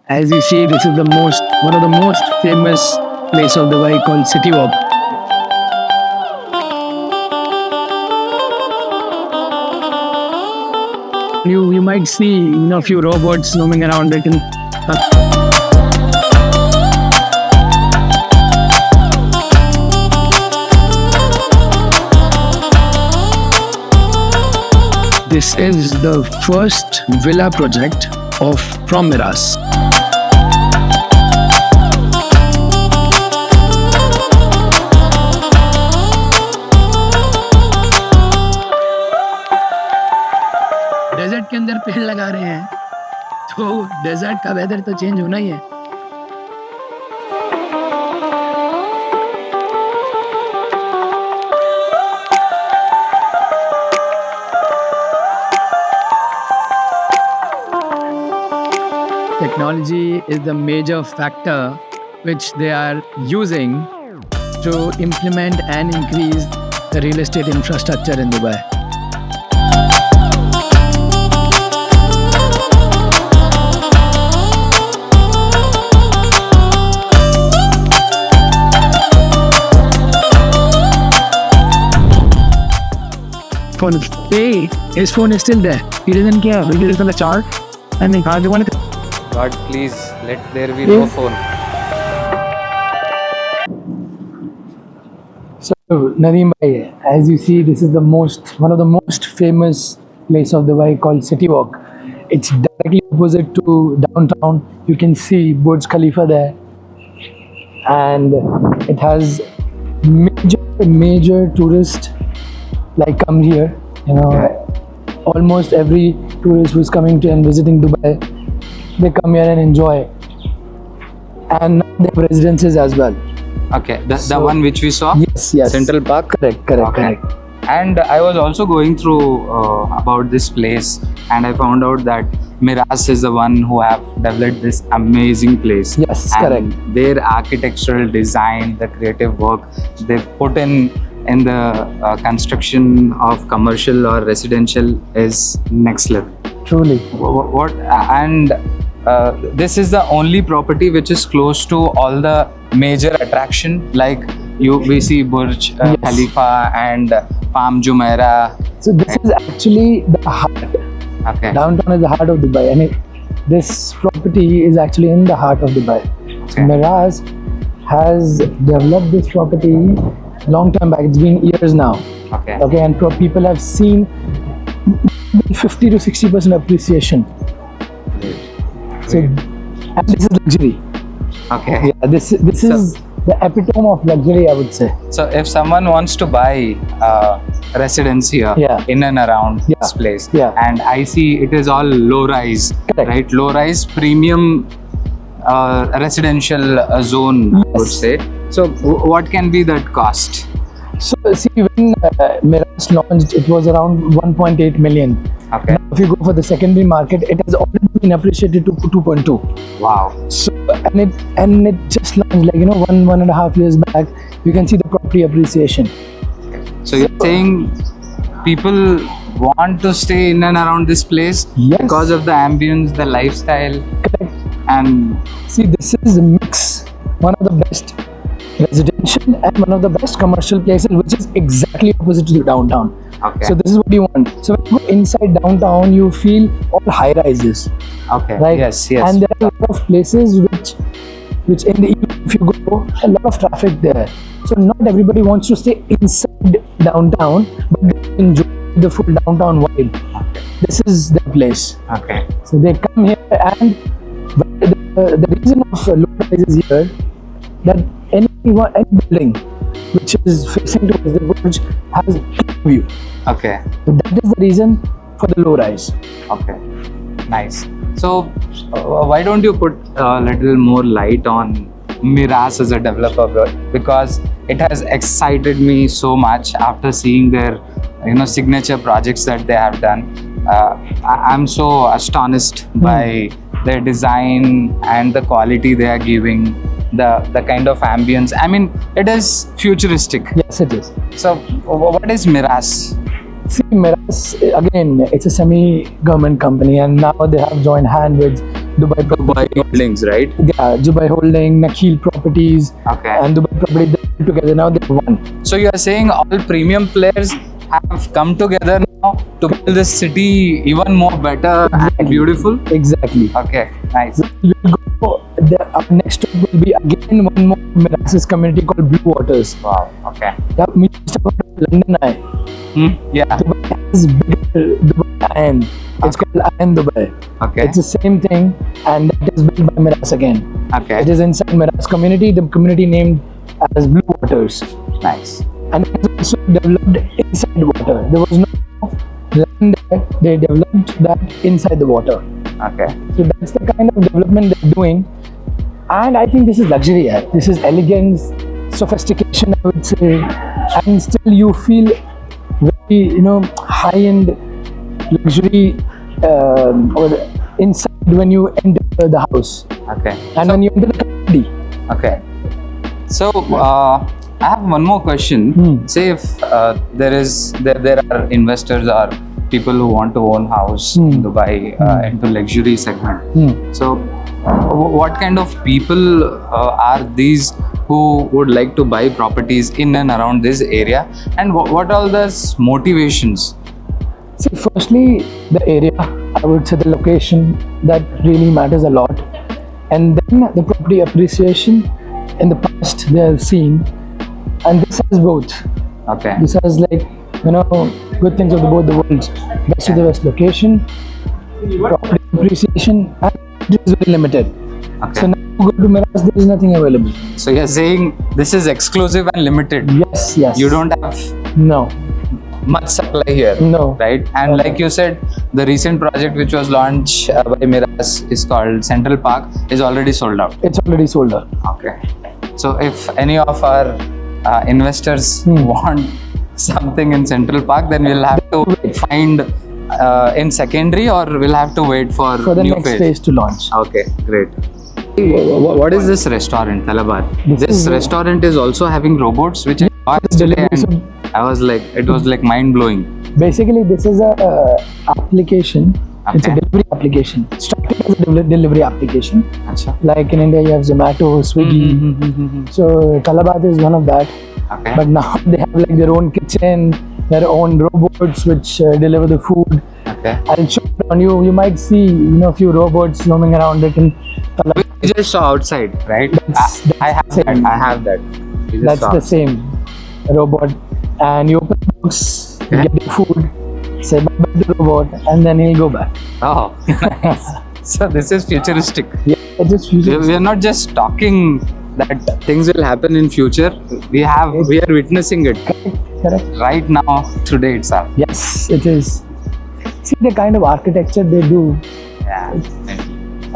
As you see, this is one of the most famous place of Dubai called City Walk. You might see a few robots roaming around. They can. This is the first villa project from Miraz. Desert के अंदर पेड़ लगा रहे हैं तो desert का weather तो change होना ही है. Technology is the major factor which they are using to implement and increase the real estate infrastructure in Dubai. Phone. Hey, his phone is still there. He doesn't care. He is on the chart. And they want to. God, please let there be no phone. So, Nadeem bhai, as you see, this is one of the most famous place of Dubai called City Walk. It's directly opposite to downtown. You can see Burj Khalifa there, and it has major tourists like come here. Almost every tourist who's coming to and visiting Dubai, they come here and enjoy. And they have residences as well. Okay, the one which we saw? Yes. Central Park? Correct. And I was also going through about this place, and I found out that Miraz is the one who have developed this amazing place. Yes, and correct. Their architectural design, the creative work they put in the construction of commercial or residential is next level. Truly. This is the only property which is close to all the major attraction, like we see Burj Khalifa and Palm Jumeirah. So this is actually the heart. Okay. Downtown is the heart of Dubai, and this property is actually in the heart of Dubai. So Miraz has developed this property long time back. It's been years now. Okay, and people have seen 50 to 60% appreciation. So, and this is luxury. Okay. Yeah, this is the epitome of luxury, I would say. So if someone wants to buy residence here in and around this place, and I see it is all low rise, right? Low rise premium residential zone, I would say. So what can be that cost? So see, when Miraz launched, it was around 1.8 million. Okay. Now, if you go for the secondary market, it has already been appreciated to 2.2. Wow. So and it just launched like 1.5 years back. You can see the property appreciation. So you're saying people want to stay in and around this place because of the ambience, the lifestyle. Correct. And see, this is a mix. One of the best residential and one of the best commercial places, which is exactly opposite to the downtown. Okay. So this is what you want. So when you go inside downtown, you feel all high rises. Okay. Right? Yes. And there are a lot of places which in the evening, if you go, a lot of traffic there. So not everybody wants to stay inside downtown, but they enjoy the full downtown vibe. Okay. This is their place. Okay. So they come here, and the reason of low prices here, that any building which is facing towards the Burj has a view. Okay. So that is the reason for the low rise. Okay. Nice. So why don't you put a little more light on Miraz as a developer, because it has excited me so much after seeing their signature projects that they have done. I'm so astonished by their design and the quality they are giving, the kind of ambience. I mean, it is futuristic. Yes, it is. So what is Miraz? See, Miraz, again, it's a semi-government company, and now they have joined hand with Dubai Dubai Holdings, right? Yeah, Dubai Holding, Nakheel Properties, Okay. and Dubai Property, they're together now. They're one. So you are saying all premium players have come together now to build this city even more better and beautiful? Exactly. Okay, nice. We'll go. Our next stop will be again one more Miras's community called Blue Waters. Wow, okay. Yeah, we used to go to London Eye. Yeah, Dubai has bigger Dubai Iron. It's called Iron Dubai. okay. It's the same thing, and that is built by Miras again. Okay, It is inside Miras community. The community named as Blue Waters, nice. and it was also developed inside water. There was no land there. They developed that inside the water. Okay, So that's the kind of development they're doing, and I think this is luxury. Yeah. This is elegance, sophistication, I would say, and still you feel very, high-end luxury or inside when you enter the house okay. and when you enter the community. Okay. So I have one more question. Say if there are investors or people who want to own house in Dubai into luxury segment. So what kind of people are these who would like to buy properties in and around this area, and what are the motivations? See, firstly, the area, I would say the location, that really matters a lot. And then the property appreciation in the past they have seen. And this has both. Okay. This has good things of both the worlds. Best of the best location, property appreciation, and it is very limited. Okay. So now you go to Miras, there is nothing available. So you're saying this is exclusive and limited. Yes, yes. You don't have No, much supply here. no. Right, and like you said, the recent project which was launched by Miras is called Central Park is already sold out. It's already sold out. Okay, so if any of our investors want something in Central Park, then we'll have to find in secondary, or we'll have to wait for For the new next phase. phase to launch. Okay, great. What is this restaurant, Talabat? This This is- restaurant is also having robots, which I saw yesterday, delivery, and I was like, it was like mind blowing. Basically, this is a application. It's a Okay. delivery application. Started as a delivery application. Acha. Like in India, you have Zomato, Swiggy. So Talabat is one of that. Okay. But now they have like their own kitchen, their own robots which deliver the food. Okay. I'll show it on you. You might see, a few robots roaming around it in Talabat. We just saw outside, right? That's I have same. that. I have that. We just That's saw. the same robot. And you open the box, you Okay. get your food, say bye bye to the robot, and then he'll go back. Oh, nice. So this is futuristic. Yeah, it just We are not just talking that things will happen in future. We are witnessing it correct. right now, today itself. Yes, it is. See the kind of architecture they do, Yeah.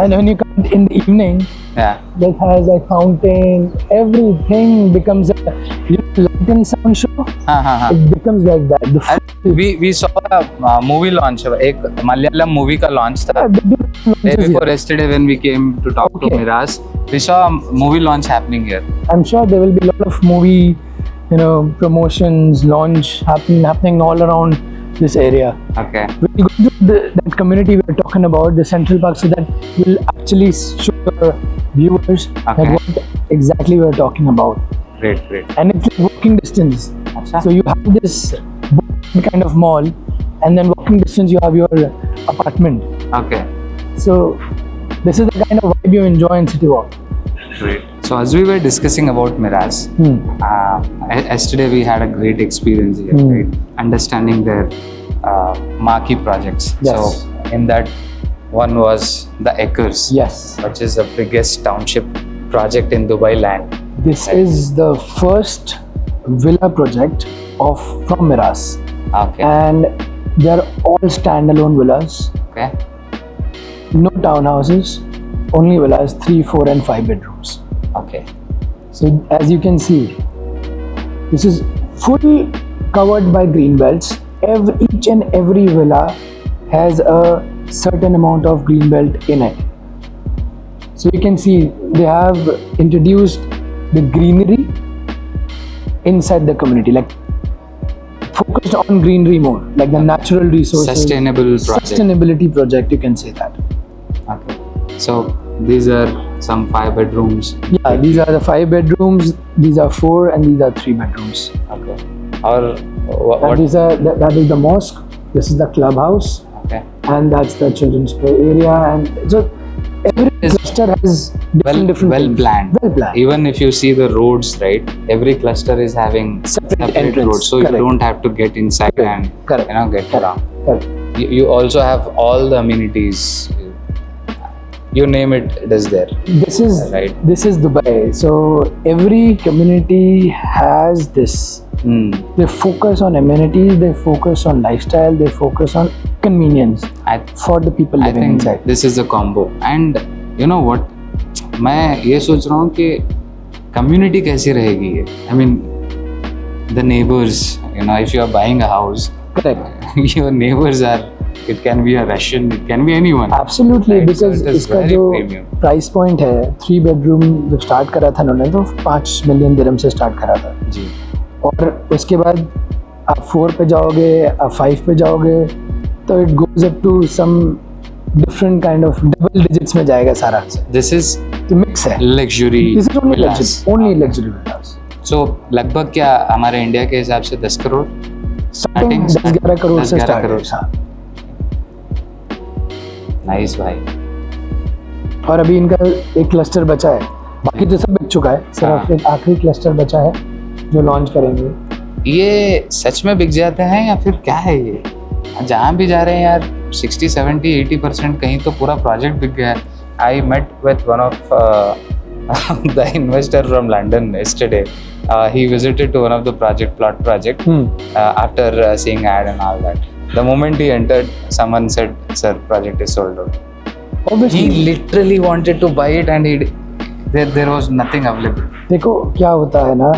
and when you come in the evening, Yeah. that has a fountain, everything becomes a light and sound show. It becomes like that. The And we saw a movie launch. एक Malayalam movie का launch था. they do Day launches before here. yesterday when we came to talk to Okay. Miras, we saw a movie launch happening here. I'm sure there will be a lot of movie, promotions, launch happening all around this area. Okay. When you go to that community we're talking about, the Central Park, so that will actually show your viewers Okay. that what exactly we're talking about. Great, great. And it's like walking distance. Acha. So you have this kind of mall, and then walking distance you have your apartment. Okay. So this is the kind of vibe you enjoy in City Walk. Great. So as we were discussing about Miras, yesterday we had a great experience here, right? Understanding their marquee projects. Yes. So in that one was the Acres, Yes. which is the biggest township project in Dubai land. This is the first villa project from Miras, Okay. and they are all standalone villas, Okay. no townhouses, only villas, 3, 4, and 5 bedrooms. Okay. So as you can see, this is fully covered by green belts. Each and every villa has a certain amount of green belt in it. So you can see they have introduced the greenery inside the community, like focused on greenery more, like the natural resources. Sustainable project. Sustainability project, you can say that. Okay. So these are some 5 bedrooms. Yeah, these are the 5 bedrooms. These are 4 and these are 3 bedrooms. Okay. Or what? That is the mosque. This is the clubhouse, Okay. and that's the children's play area. And so every cluster has different Well things. planned. Well planned. Even if you see the roads, right? Every cluster is having Separate entrance. roads, so Correct. you don't have to get inside Correct. and Correct. get around. Correct. You also have all the amenities. You name it, it is there. This is Right. This is Dubai. So every community has this. Hmm. They focus on amenities. They focus on lifestyle. They focus on convenience for the people I living think inside. this is a combo. And you know what? मैं ये सोच रहा हूँ कि community कैसी रहेगी ये. I mean, the neighbors. You know, if you are buying a house, Correct. your neighbors are. It can be a Russian. It can be anyone. Absolutely, Right, because so it is इसका very जो premium. Price point है 3 bedroom जब start करा था उन्होंने तो 5 million दिरहम से start करा था. जी. और उसके बाद आप 4 पे जाओगे, आप 5 पे जाओगे तो it goes up to some different kind of double digits में जाएगा सारा. This is तो मिक्स है. luxury. This is only villas. Luxury, only luxury villas. So लगभग क्या हमारे इंडिया के हिसाब से 10 करोड़. स्टार्टिंग 10-11 करोड़ से 10-11 स्टार्ट करोड़. है. हाँ. नाइस भाई. और अभी इनका एक क्लस्टर बचा है, बाकी तो सब बिक चुका है. सिर्फ हाँ. एक आखिरी क्लस्टर बचा है जो लॉन्च करेंगे. ये सच में बिक जाते हैं या फिर क्या है ये? जहाँ भी जा रहे हैं यार 60, 70, 80% कहीं तो पूरा प्रोजेक्ट बिक गया है. I met with one of the investor from London yesterday. He visited to one of the plot project after seeing ad and all that. The moment he entered, someone said, "Sir, project is sold out." Obviously, He literally wanted to buy it and there was nothing available. देखो क्या होता है ना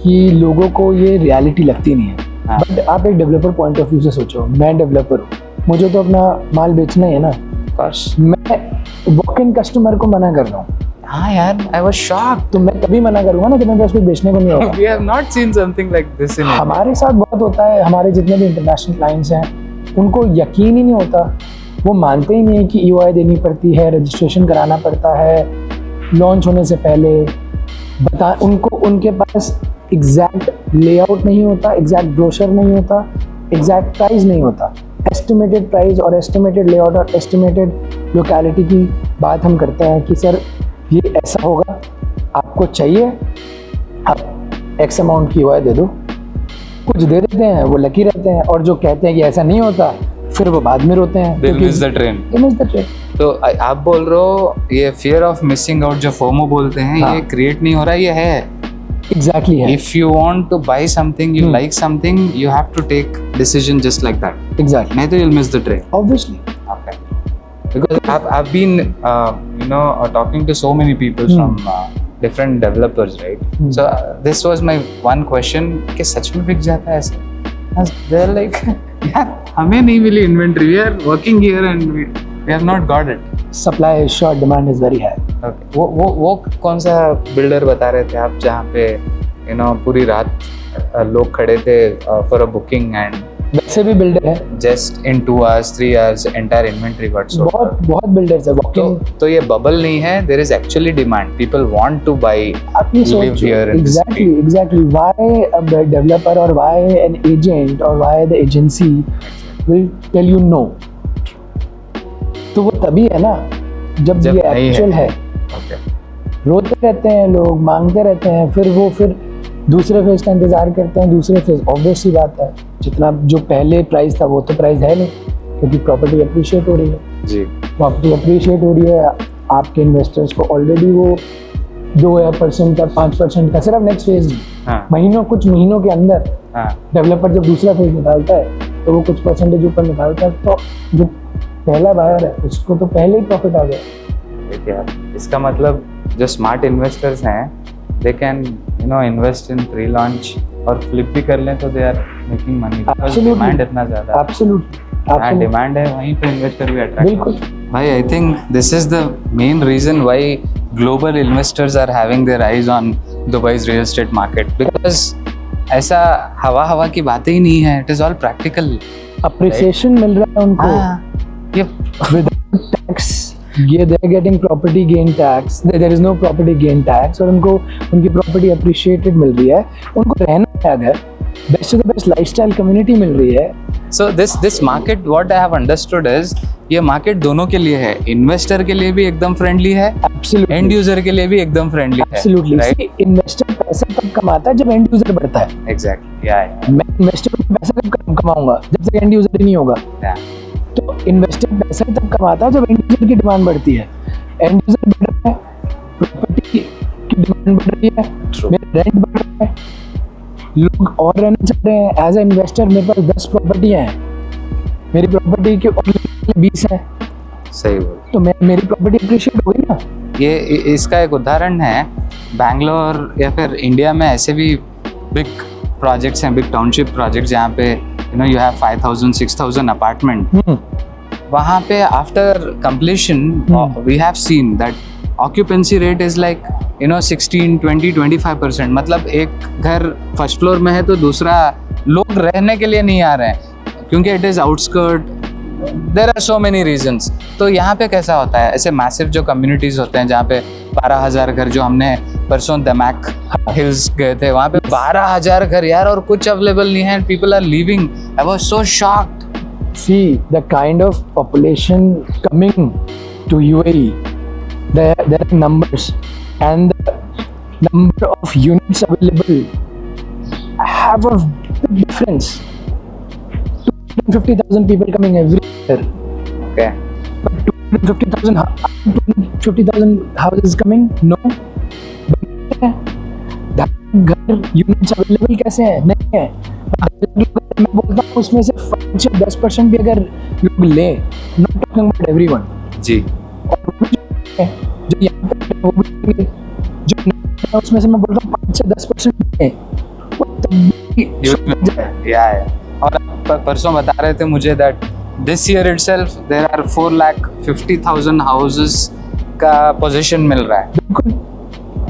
कि लोगों को ये reality लगती नहीं है. हाँ. बट आप एक डेवलपर पॉइंट ऑफ व्यू से सोचो, मैं डेवलपर हूँ, मुझे तो अपना माल बेचना ही है ना. Of course. मैं वॉक इन कस्टमर को मना कर रहा हूँ, हाँ यार, I was shocked. तो मैं तभी मना करूंगा ना जब मेरे पास कुछ बेचने को नहीं होगा. We have not seen something like this in India. हमारे साथ बहुत होता है. हमारे जितने भी इंटरनेशनल क्लाइंट्स हैं उनको यकीन ही नहीं होता. वो मानते ही नहीं है कि EOI देनी पड़ती है, रजिस्ट्रेशन कराना पड़ता है लॉन्च होने से पहले. उनको उनके पास एग्जैक्ट लेआउट नहीं होता, एग्जैक्ट ब्रोशर नहीं होता, एग्जैक्ट प्राइस नहीं होता. एस्टिमेटेड प्राइस और एस्टिमेटेड लेआउट और एस्टिमेटेड लोकेलिटी की बात हम करते हैं कि सर ये ऐसा होगा, आपको चाहिए, आप एक्स अमाउंट की EOI दे दो. कुछ दे देते हैं, वो लकी रहते हैं, और जो कहते हैं कि ऐसा नहीं होता फिर वो बाद में रोते हैं. They miss the train. They miss the train. तो आप बोल रहे हो ये fear of missing out जो FOMO बोलते हैं, हाँ. ये create नहीं हो रहा, ये है. Exactly है. If you want to buy something, you like something, you have to take decision just like that. Exactly. नहीं तो you'll miss the train. Obviously. Okay. Because I've been talking to so many people from different developers, right? So this was my one question कि सच में बिक जाता है ऐसा? They're like, यार हमें नहीं मिली inventory. We are working here and we have not got it. Supply is short, demand is very high. Okay. वो कौन सा बिल्डर बता रहे थे आप जहाँ पे पूरी रात लोग खड़े थे for a booking and वैसे भी बिल्डर है, just in 2 hours 3 hours entire inventory got sold. बहुत बिल्डर्स है. वॉकिंग तो ये बबल नहीं है. There is actually demand. People want to buy, आप ये live सोचो. here in this city. Exactly. Why a developer or why an agent or why the agency will tell you no? तो वो तभी है ना जब ये नहीं एक्चुअल है. Okay. रोते रहते हैं लोग, मांगते रहते हैं, फिर दूसरे फेज का इंतजार करते हैं. दूसरे फेज ऑब्वियस सी बात है, जितना जो पहले प्राइस था वो तो प्राइस है नहीं, क्योंकि प्रॉपर्टी अप्रिशिएट हो रही है. जी. प्रॉपर्टी अप्रिशिएट हो रही है, आपके इन्वेस्टर्स को ऑलरेडी वो 2% का 5% का सिर्फ नेक्स्ट फेज हाँ. कुछ महीनों के अंदर हाँ. डेवलपर जब दूसरा फेज निकालता है तो वो कुछ परसेंटेज ऊपर निकालता है, तो जो पहला बायर है उसको तो पहले ही प्रॉफिट आ गया. यार इसका मतलब जो स्मार्ट इन्वेस्टर्स हैं they can invest in pre-launch और फ्लिप भी कर लें तो they are making money because demand इतना ज़्यादा है. Absolutely. डिमांड है वहीं पे इन्वेस्टर भी अट्रैक्ट. बिल्कुल. भाई I think this is the main reason why global investors are having their eyes on Dubai's real estate market because ऐसा हवा की बातें ही नहीं है. It is all practical. Appreciation मिल रहा है उनको हाँ. ये विदाउट टैक्स ये they are getting property gain tax, there is no property gain tax, और उनको उनकी प्रॉपर्टी अप्रिशिएटेड मिल रही है, उनको रहना है अगर best to the best lifestyle community मिल रही है. So this market, what I have understood is, ये मार्केट दोनों के लिए है, इन्वेस्टर के लिए भी एकदम फ्रेंडली है, Absolutely. एंड यूजर के लिए भी एकदम फ्रेंडली है. Absolutely. राइट? See, इन्वेस्टर पैसा तब कमाता है जब एंड यूजर बढ़ता है. एग्जैक्टली. या मैं इन्वेस्टर को पैसा कब कमाऊंगा जब तक एंड यूजर ही नहीं होगा. तो इन्वेस्टर पैसा तब कमाता है जब एंड यूजर की डिमांड बढ़ती है. एंड यूजर बढ़ रहा है, प्रॉपर्टी की डिमांड बढ़ रही है, True. मेरा रेंट बढ़ रहा है, लोग और रहना चाह रहे हैं. एज ए इन्वेस्टर मेरे पास 10 प्रॉपर्टियां हैं, मेरी प्रॉपर्टी के और 20 है, सही बोल. तो मेरी प्रॉपर्टी अप्रिशिएट होगी ना. ये इसका एक उदाहरण है, बैंगलोर या फिर इंडिया में ऐसे भी बिग प्रोजेक्ट्स हैं, बिग टाउनशिप प्रोजेक्ट, जहाँ पे यू हैव 5,000 6,000 अपार्टमेंट. वहाँ पे after completion we have seen that occupancy rate is like 16, 20, 25%. मतलब एक घर फर्स्ट फ्लोर में है तो दूसरा लोग रहने के लिए नहीं आ रहे हैं क्योंकि it is outskirt. There are so many reasons. तो यहाँ पे कैसा होता है, ऐसे मैसिव जो कम्युनिटीज़ होते हैं जहाँ पे 12,000 घर, जो हमने परसों दमैक हिल्स गए थे, वहाँ पे 12,000 घर यार, और कुछ अवेलेबल नहीं है, people are living. I was so shocked. See the kind of population coming to UAE, there are numbers, and the number of units available have a big difference. 250,000 people coming every year, Okay. but 250,000 houses coming, no. घर units available कैसे हैं? नहीं है. मैं बोलता हूँ उसमें से 5 से 10% भी अगर लोग लें, नॉट टॉकिंग अबाउट एवरीवन, जी. और वो जो यहाँ पे वो भी जो नहीं है, उसमें से मैं बोलता हूँ 5 से 10% लें, वो तब भी या. और परसों बता रहे थे मुझे that this year itself there are 4,50,000 houses का पोजीशन मिल रहा है, बिल्कुल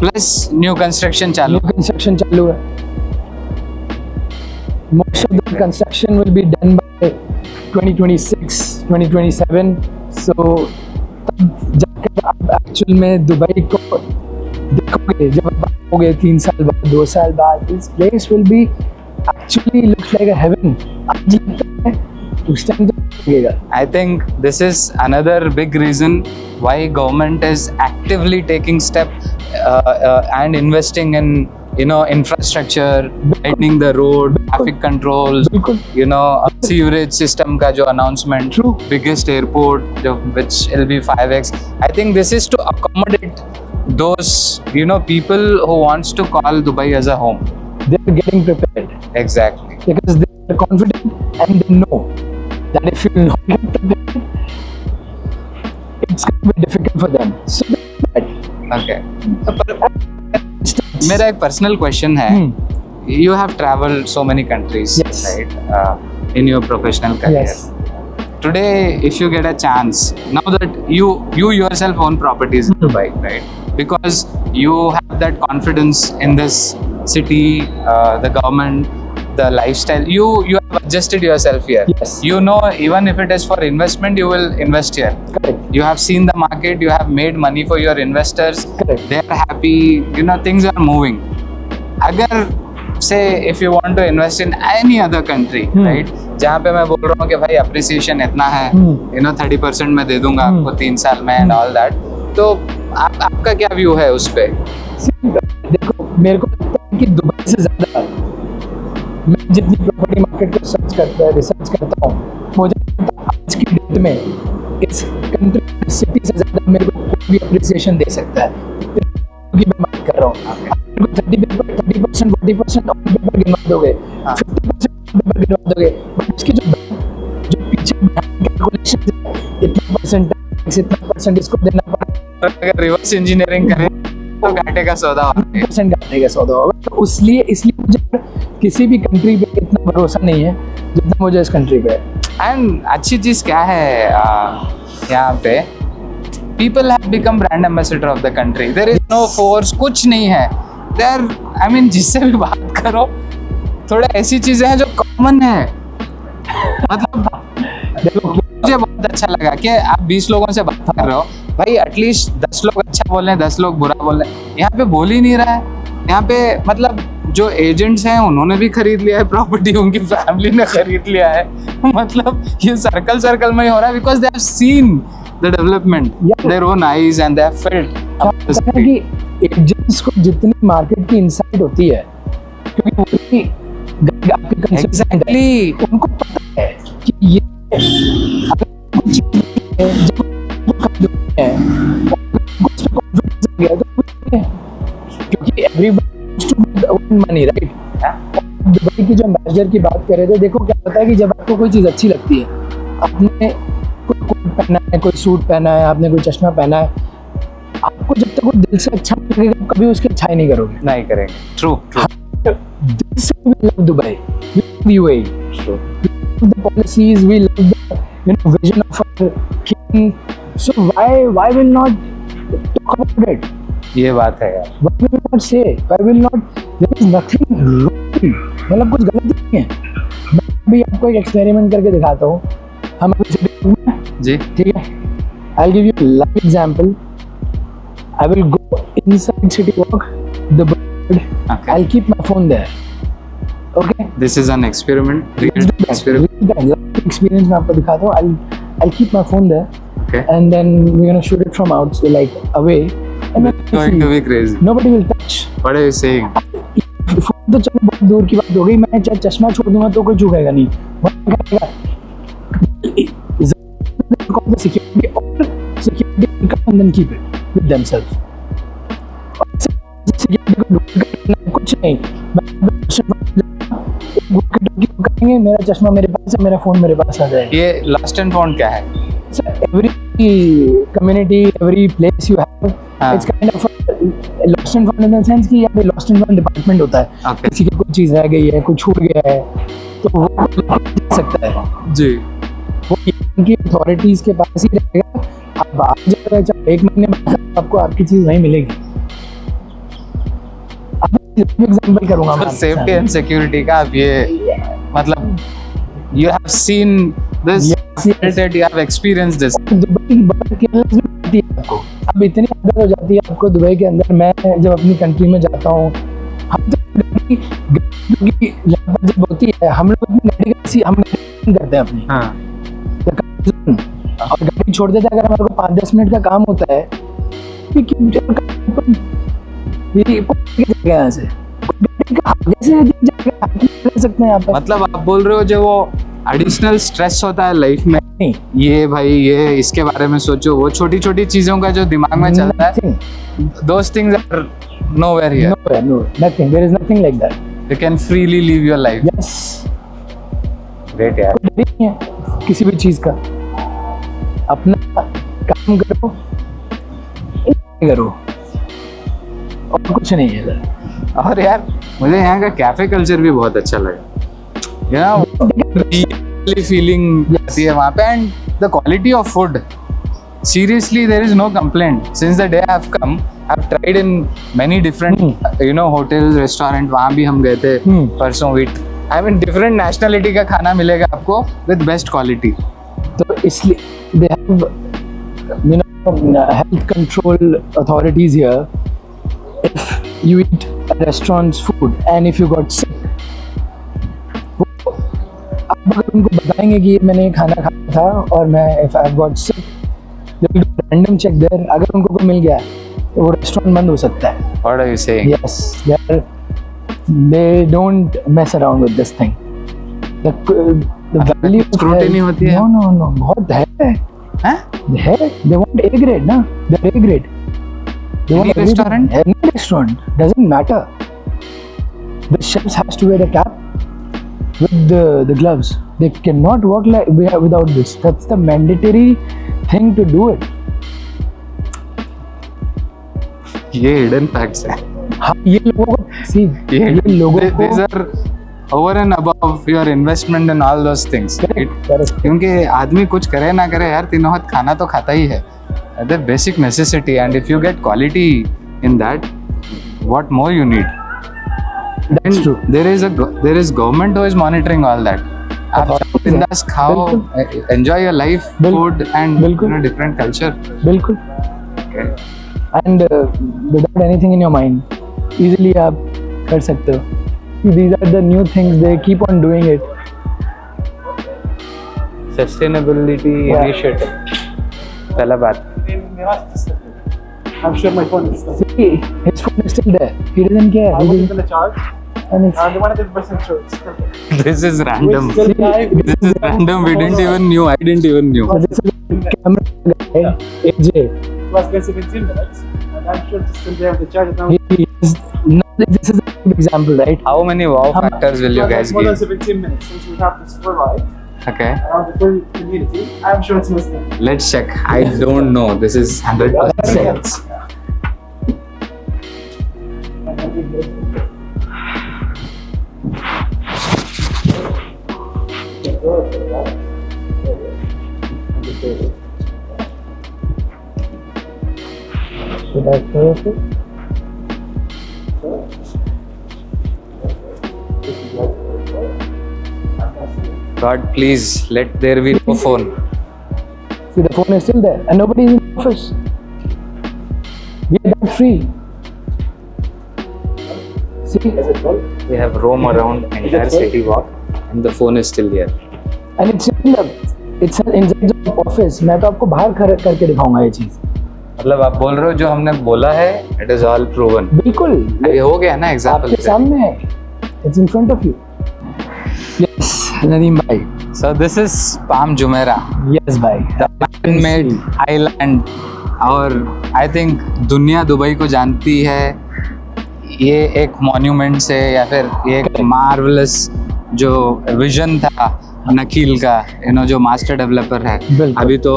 प्लस न्यू कंस्ट्रक्शन चालू. कंस्ट्रक्शन चालू है. Most of the construction will be done by 2026, 2027. So तब जाकर आप एक्चुअल में दुबई को देखोगे, जब आप आओगे 3 साल बाद, 2 साल बाद, this place will be actually looks like a heaven. आज लगता है, उस टाइम तो लगेगा. I think this is another big reason why government is actively taking step and investing in infrastructure, widening the road, traffic controls, बिल्कुल. Sewerage system का जो announcement, True. biggest airport which will be 5x. I think this is to accommodate those people who wants to call Dubai as a home. They are getting prepared Exactly. because they are confident and they know that if you not get prepared, it's going to be difficult for them. So Okay. मेरा एक personal question है. You have traveled so many countries, Yes. right? In your professional career. yes, Today, if you get a chance, now that you yourself own properties in Dubai, right? Because you have that confidence in this city, the government, the lifestyle. You have adjusted yourself here. Yes. Even if it is for investment, you will invest here. correct, You have seen the market. You have made money for your investors. correct. They are happy. Things are moving. अगर say if you want to invest in any other country, right? जहाँ पे मैं बोल रहा हूँ कि भाई appreciation इतना है, 30% मैं दे दूंगा आपको 3 साल में and all that. तो आपका क्या व्यू है उस पे? देखो, मेरे को लगता है कि दुबई से ज़्यादा मैं जितनी प्रॉपर्टी मार्केट को रिसर्च करता हूँ, मुझे लगता है आज की डेट में इस कंट्री सिटी से ज़्यादा मेरे को कोई भी अप्रिसिएशन दे सकता है. क्योंकि मैं बात कर रहा हूँ, 30%, 40% और पेपर गिनवा दोगे, 50% पेपर गिनवा दोगे, बट उसकी जो पीछे कैलकुलेशन इतना परसेंट इसको देना पड़ा. अगर रिवर्स इंजीनियरिंग करें तो घाटे का सौदा होगा. 100% घाटे का सौदा होगा. तो इसलिए मुझे किसी भी कंट्री पे इतना भरोसा नहीं है जितना मुझे इस कंट्री पे है. एंड अच्छी चीज़ क्या है यहाँ पे, people have become brand ambassador of the country. There is no force, कुछ नहीं है. देयर जिससे भी बात करो, थोड़ा ऐसी चीज़ें हैं जो कॉमन है. मतलब देखो, मुझे बहुत अच्छा लगा कि आप 20 लोगों से बात कर रहे हो भाई, एटलीस्ट 10 लोग अच्छा बोल रहे हैं, 10 लोग बुरा बोल रहे हैं। यहाँ पे बोल ही नहीं रहा है। यहाँ पे मतलब जो एजेंट्स हैं उन्होंने भी खरीद लिया है प्रॉपर्टी, उनकी फैमिली ने खरीद लिया है। मतलब ये सर्कल में ही हो रहा है, because they have seen the development their own eyes and they have felt कि एजेंट्स को जितनी मार्केट की इनसाइट होती है, क्योंकि वही आपके कंसेप्ट है, उनको पता है कि ये अगर कुछ चीज़ है जब वो खरीद है उस पे कॉन्फिडेंस आ गया तो, क्योंकि everybody to money right. Dubai की जो एम्बेसडर की बात कर रहे थे, देखो क्या होता है कि जब आपको कोई चीज़ अच्छी लगती है, आपने कोई कोट पहना है, कोई सूट पहना है, आपने कोई चश्मा पहना है, आपको जब तक वो दिल से अच्छा नहीं लगेगा कभी उसकी अच्छाई नहीं करोगे, नहीं करेंगे। ट्रू दिल से we love Dubai, we love UAE, true we love the policies, we love the vision of our king, so why will not talk about it, ये बात है यार। why will not say, why will not, there is nothing wrong, मतलब कुछ गलत नहीं है। मैं अभी आपको एक एक्सपेरिमेंट करके दिखाता हूँ। हम अभी सिटी में जी ठीक है, I'll give you a live example. I will go inside City Walk, the bird. Okay. I'll keep my phone there. Okay. This is an experiment, real experiment. Experience मैं आपको दिखाता हूँ. I'll keep my phone there. Okay. And then we're gonna shoot it from out, so like away. And then It's going to be crazy. nobody will touch. What are you saying? Phone तो चलो बहुत दूर की बात हो गई, मैं चाहे चश्मा छोड़ दूंगा तो कोई झुकेगा नहीं। Call the security or security will come and then keep it with themselves. Security को ढूंढना कुछ नहीं, करेंगे, मेरा चश्मा मेरे पास है, मेरा फोन मेरे पास आ जाएगा। ये लॉस्ट एंड फाउंड क्या है? Every community, every place you have, it's kind of lost and found in the sense कि यहाँ पे lost and found department होता है। Okay. किसी की कोई चीज़ रह गई है, कुछ छूट गया है, तो वो देख सकता है जी। वो इनकी अथॉरिटीज के पास ही रहेगा। आप आ जाए, चाहे 1 महीने बाद आपको आपकी चीज नहीं मिलेगी। अब एग्जांपल करूंगा मैं सेफ्टी एंड सिक्योरिटी का आप ये मतलब you have seen this, that you have experienced this. Dubai की बर्ड केयरलेस भी होती है आपको, अब इतनी आदत हो जाती है आपको दुबई के अंदर। मैं जब अपनी कंट्री में जाता हूँ, हम तो यहाँ पर जब होती है हम लोग अपनी गाड़ी हम करते हैं अपनी, और गाड़ी छोड़ देते हैं। अगर हमारे को 5-10 मिनट का काम होता है, यहाँ से सकते हैं आप। मतलब आप बोल रहे हो जो वो एडिशनल स्ट्रेस होता है लाइफ में, नहीं, ये भाई ये इसके बारे में सोचो, वो छोटी छोटी चीजों का जो दिमाग में चलता है, those things are nowhere here. Nowhere, no, nothing. There is nothing like that. You can freely live your life. Yes. Great यार। कोई डर नहीं है किसी भी चीज का, अपना काम करो, करो, और कुछ नहीं है इधर। और यार मुझे यहाँ का कैफे कल्चर भी बहुत अच्छा लगा, you know, really feeling आती है वहाँ पे, and the quality of food, seriously there is no complaint. Since the day I have come, I've tried in many different you know hotels, restaurant, वहाँ भी हम गए थे परसों wheat. I mean different nationality का खाना मिलेगा आपको with best quality. तो इसलिए they have you know health control authorities here. If you eat a restaurant's food and if you got sick, आप अगर उनको बताएंगे कि मैंने ये खाना खाया था और मैं if I've got sick, they will do random check there. अगर उनको कोई मिल गया तो वो रेस्टोरेंट बंद हो सकता है। What are you saying? Yes, they don't mess around with this thing. The value of scrutiny health- होती है? No, बहुत है। हैं? है, they want A grade ना, they're A grade. They Any want everything. restaurant? Any restaurant, doesn't matter. The chefs has to wear a cap with the gloves. They cannot work like without this. That's the mandatory thing to do it. ये hidden facts है। हाँ, ये लोगों को see, ये लोगों को these are over and above your investment and all those things. Correct. क्योंकि आदमी कुछ करे ना करे यार, तीनों हाथ खाना तो खाता ही है, the basic necessity, and if you get quality in that, what more you need? That's true. There is government who is monitoring all that. आप बिंदास खाओ, enjoy your life, food and different culture. बिल्कुल. Okay. And without anything in your mind, easily आप कर सकते हो. These are the new things, they keep on doing it. Sustainability initiative. पहला बात. I'm sure my phone is still. See, his phone is still there. He doesn't care. I He wasn't doesn't, gonna charge. and it's, The 100% sure it's still there. This is random. We're still live. This is random. We didn't even knew. I didn't even knew. this is a camera guy, AJ. It was been 17 minutes, and I'm sure it's still there with the charger now. He is, now this is a good example, right? How many wow factors will you guys More than give? 17 minutes since we have this for live Okay. around the full community. I'm sure it's listening. Let's check. I don't know. This is 100% sales. Should I close it? God, please let there be no phone. See, the phone is still there, and nobody is in the office. We are that free. See, We have roam around entire city walk, and the phone is still here. and it's in the, it's inside the office. मैं तो आपको बाहर करके दिखाऊंगा ये चीज. मतलब आप बोल रहे हो जो हमने बोला है, it is all proven. बिल्कुल. ये हो गया ना एग्जाम्पल. आपके सामने है. It's in front of you. Yes, Nadeem bhai. So this is Palm Jumeirah, Yes, bhai. the man-made island. और I think दुनिया दुबई को जानती है. ये एक मॉन्यूमेंट से या फिर ये एक मार्वलस जो विजन था नकील का, जो मास्टर डेवलपर है. बिल्कुल. अभी तो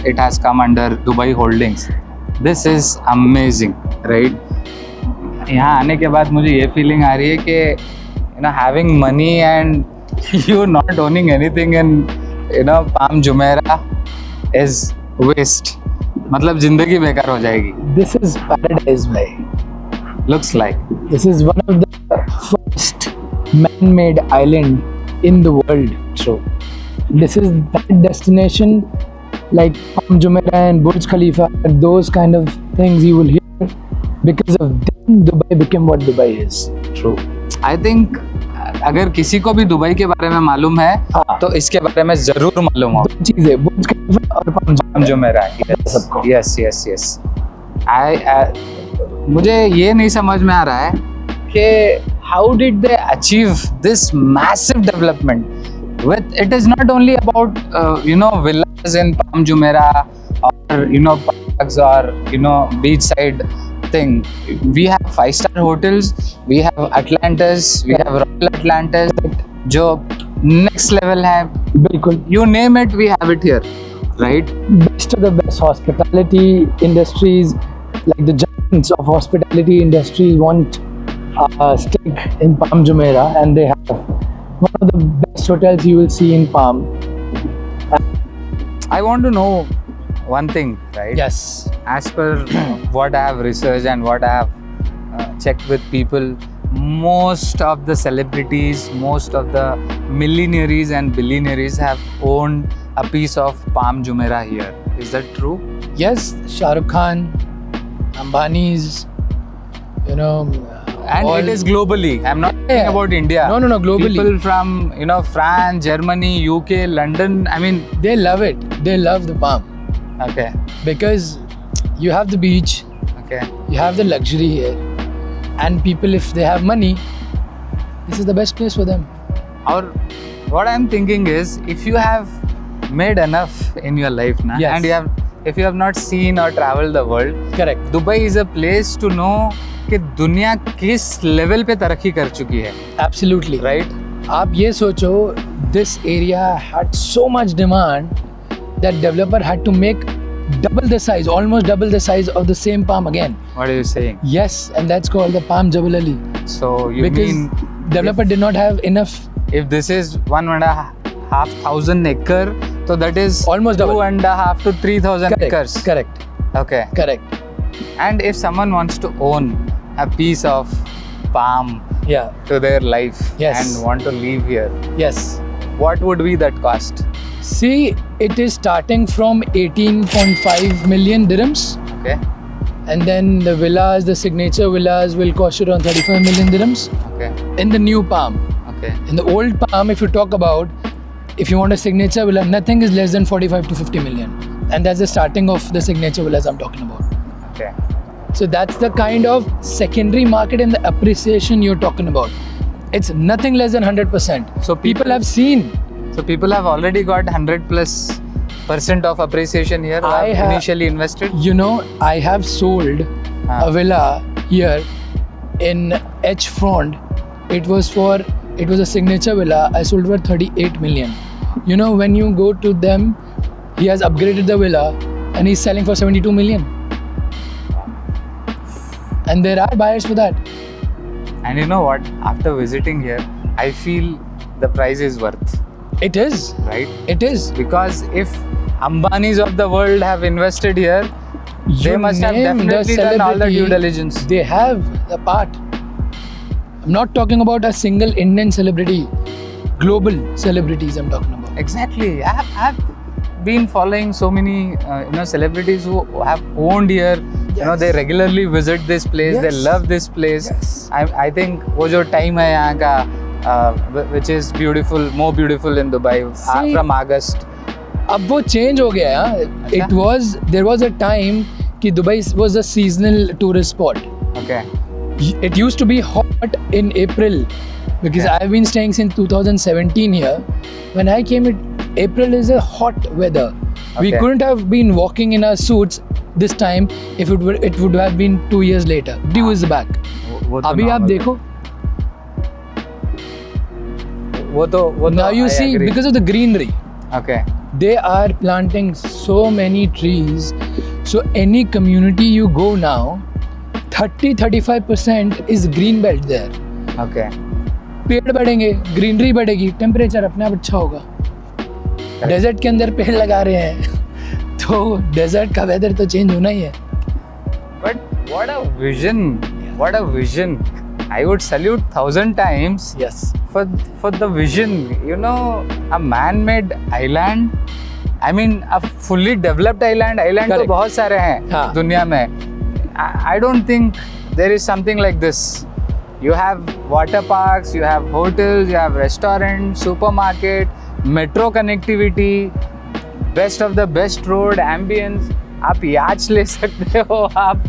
it has come under Dubai holdings. This is amazing, right? यहाँ आने के बाद मुझे ये फीलिंग आ रही है कि having money and you not owning anything in Palm Jumeirah is waste. मतलब जिंदगी बेकार हो जाएगी. This is paradise, bhai. Looks like. This is one of the first man-made island in the world. True. This is that destination, like Palm Jumeirah and Burj Khalifa, those kind of things you will hear. Because of them, Dubai became what Dubai is. True. I think अगर किसी को भी Dubai के बारे में मालूम है हाँ. तो इसके बारे में जरूर मालूम हो. दो चीजें, बुर्ज खलीफा और पाम जो मेरा सबको. Yes yes yes. मुझे ये नहीं समझ में आ रहा है कि how did they achieve this massive development with. It is not only about villas in Palm Jumeirah or parks or beach side thing. We have 5-star hotels, we have Atlantis, we have Royal Atlantis जो next level है. बिल्कुल. You name it, we have it here, right? Best of the best hospitality industries, like the giants of hospitality industries want stake in Palm Jumeirah, and they have one of the best hotels you will see in Palm. I want to know one thing, right? Yes. As per what I have researched and what I have checked with people, most of the celebrities, most of the millionaires and billionaires have owned a piece of Palm Jumeirah here. Is that true? Yes, Shah Rukh Khan, Ambani's, And it is globally. I'm not talking Yeah. about India. No, globally. People from France, Germany, UK, London. I mean, They love it. They love the Palm okay, because you have the beach, okay. you have the luxury here, and people, if they have money, this is the best place for them. Or what I'm thinking is, if you have made enough in your life, na, Yes. and if you have not seen or traveled the world, Correct. Dubai is a place to know कि दुनिया किस level पे तरक्की कर चुकी है. Absolutely. Right. आप ये सोचो, this area had so much demand that developer had to make double the size, almost double the size of the same palm again. What are you saying? Yes, and that's called the Palm Jabal Ali. So you Because mean developer did not have enough. if this is 1,500 acre, so that is Almost double. 2.5 to 3,000 acres. Correct. Okay. Correct. And if someone wants to own a piece of palm Yeah. to their life Yes. and want to live here, Yes. what would be that cost? See, it is starting from 18.5 million dirhams. Okay. And then the villas, the signature villas will cost you around 35 million dirhams Okay. in the new Palm. Okay. In the old Palm, if you talk about, if you want a signature villa, nothing is less than 45 to 50 million. And that's the starting of the signature villas I'm talking about. Okay. So that's the kind of secondary market and the appreciation you're talking about. It's nothing less than 100%. So people have seen. So people have already got 100+% of appreciation here. Who I have have- initially invested. You know, I have sold a villa here in H Front. It was a signature villa. I sold for 38 million. You know, when you go to them, he has upgraded the villa and he's selling for 72 million. And there are buyers for that. And you know what? After visiting here, I feel the price is worth, It is. right? It is. Because if Ambanis of the world have invested here, they You must have name the definitely done all the celebrity, due diligence. They have a part. I'm not talking about a single Indian celebrity. Global celebrities I'm talking about. Exactly. I've been following so many celebrities who have owned here. You know, Yes. they regularly visit this place. They Yes. love this place. Yes. I think वो जो time है यहाँ का, which is beautiful, more beautiful in Dubai See- from August. अब वो change हो गया है. There was a time कि Dubai was a seasonal tourist spot. Okay. It used to be hot in April because Yeah. I've been staying since 2017 here. When I came, April is a hot weather. We Okay. couldn't have been walking in our suits this time if it would have been 2 years later. Due is back. वो तो अभी आप normal देखो. है. वो तो Now you I see, agree. because of the greenery, Okay. they are planting so many trees. So any community you go now, 30-35% is green belt there. Okay. पेड़ बढ़ेंगे, ग्रीनरी बढ़ेगी, टेम्परेचर अपने आप अच्छा होगा. डेजर्ट के अंदर पेड़ लगा रहे हैं तो डेजर्ट का वेदर तो चेंज होना ही है. But what a vision! What a vision! I would salute 1,000 times Yes. for the vision. You know, a man-made island. I mean, a fully developed island. Island तो Correct. बहुत सारे हैं हाँ. दुनिया में. I don't think there is something like this. You have water parks, you have hotels, you have restaurants, supermarket, metro connectivity, best of the best road, ambience. आप yachts ले सकते हो, आप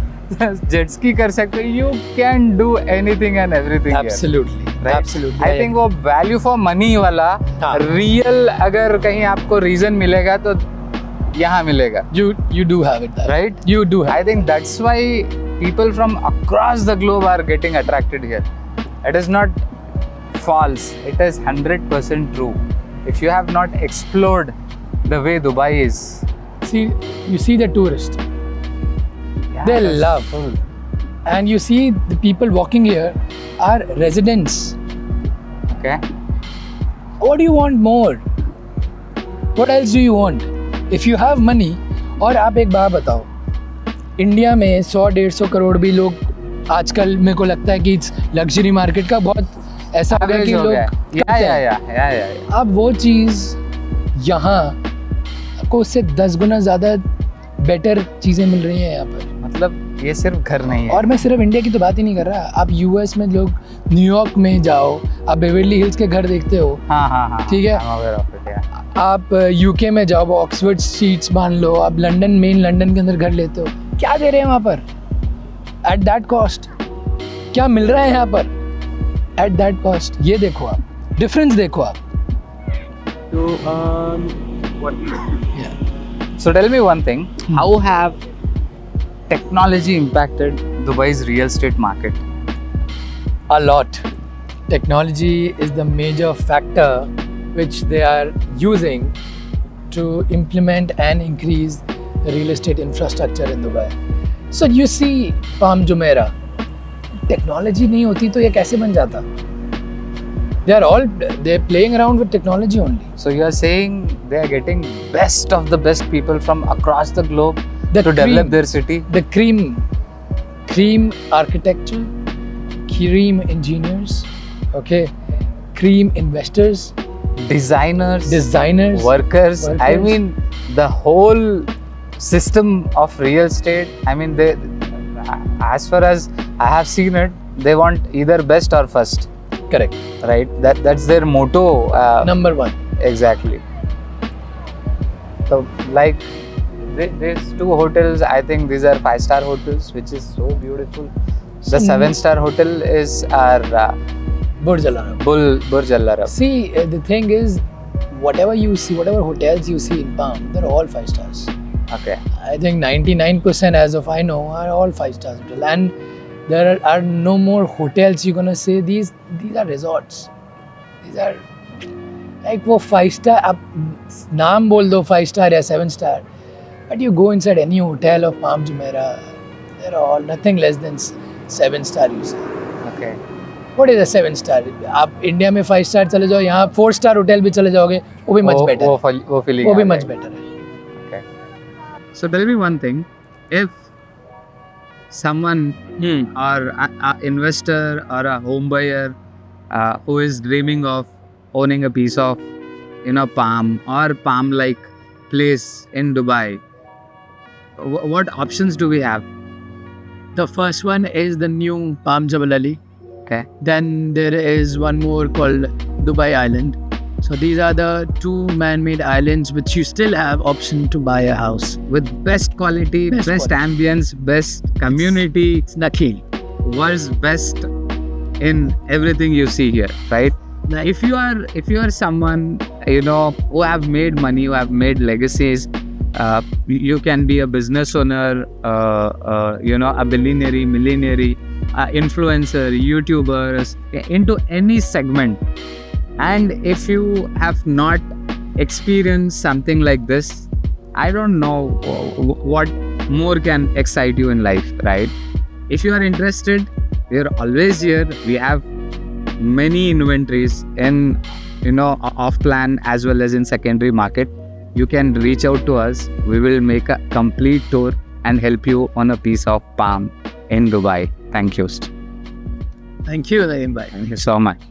jet ski कर सकते हो. You can do anything and everything here. Absolutely. Right? Absolutely. I think वो value for money वाला हाँ. real अगर कहीं आपको reason मिलेगा तो यहाँ मिलेगा. you do have it there. Right? You do have. I think that's why people from across the globe are getting attracted here. It is not false. It is 100% true. If you have not explored the way Dubai is, You see the tourist. yeah, They that's love. full. And you see the people walking here are residents. Okay. What do you want more? What else do you want? If you have money, और आप एक बात बताओ, India में 100-150 करोड़ भी लोग आजकल मेरे को लगता है कि लग्जरी मार्केट का बहुत ऐसा हो गया कि Average हो लोग गया. करते हैं. Yeah. अब वो चीज़ यहाँ आपको उससे 10 गुना ज़्यादा बेटर चीज़ें मिल रही हैं यहाँ पर. मतलब ये सिर्फ घर नहीं है. और मैं सिर्फ इंडिया की तो बात ही नहीं कर रहा. आप यूएस में लोग न्यूयॉर्क में जाओ, आप बेवर्ली हिल्स के घर देखते हो. हाँ. ठीक है. I'm aware of it, yeah. आप यूके में जाओ, ऑक्सफोर्ड स्ट्रीट्स मान लो, आप मेन लंदन के अंदर घर लेते हो. क्या दे रहे हैं वहाँ पर एट दैट कॉस्ट? क्या मिल रहा है यहाँ पर एट दैट कॉस्ट? ये देखो आप, डिफरेंस देखो आप. So, what? So tell me one thing, how have technology impacted Dubai's real estate market? A lot. Technology is the major factor which they are using to implement and increase the real estate infrastructure in Dubai. So you see Palm Jumeirah, technology नहीं होती तो ये कैसे बन जाता? They're playing around with technology only. So you are saying they are getting best of the best people from across the globe The to develop cream. their city? The cream architecture, cream engineers, okay, cream investors, designers, Designers, workers. I workers. mean, the whole system of real estate. I mean, they, as far as I have seen it, they want either best or first, correct. right? That's their motto. Number one. Exactly. So, like, these two hotels, I think these are 5-star hotels, which is so beautiful. The 7-star hotel is our Burj Al Arab. Burj Al Arab. See, the thing is, whatever you see, whatever hotels you see in Palm, they're all 5 stars. Okay. I think 99% as of I know are all 5 stars hotel, and there are no more hotels you're gonna say these are resorts. These are like वो 5 star. आप नाम बोल दो 5 star या 7 star, but you go inside any hotel of Palm Jumeirah, they're all nothing less than 7 star. You say. Okay. What is a 7 star? आप India में 5 star चले जाओ, यहाँ 4 star होटल भी चले जाओगे, वो भी much better. वो feeling वो भी आ much जाएगी. better है. Okay. So tell me one thing. If someone or a investor or a home buyer who is dreaming of owning a piece of Palm or Palm-like place in Dubai, what options do we have? The first one is the new Palm Jabal Ali. Okay. Then there is one more called Dubai Island. So these are the 2 man-made islands which you still have option to buy a house. With best quality, Best best quality. ambience, best community, It's Nakheel. world's best in everything you see here, right? Like, If you are someone who have made money, who have made legacies, you can be a business owner, a billionaire, millionaire, influencer, YouTubers, into any segment. And if you have not experienced something like this, I don't know what more can excite you in life, right? If you are interested, we are always here. We have many inventories in off plan as well as in secondary market. You can reach out to us. We will make a complete tour and help you on a piece of Palm in Dubai. Thank you. thank you, Naeem bhai. Thank you so much.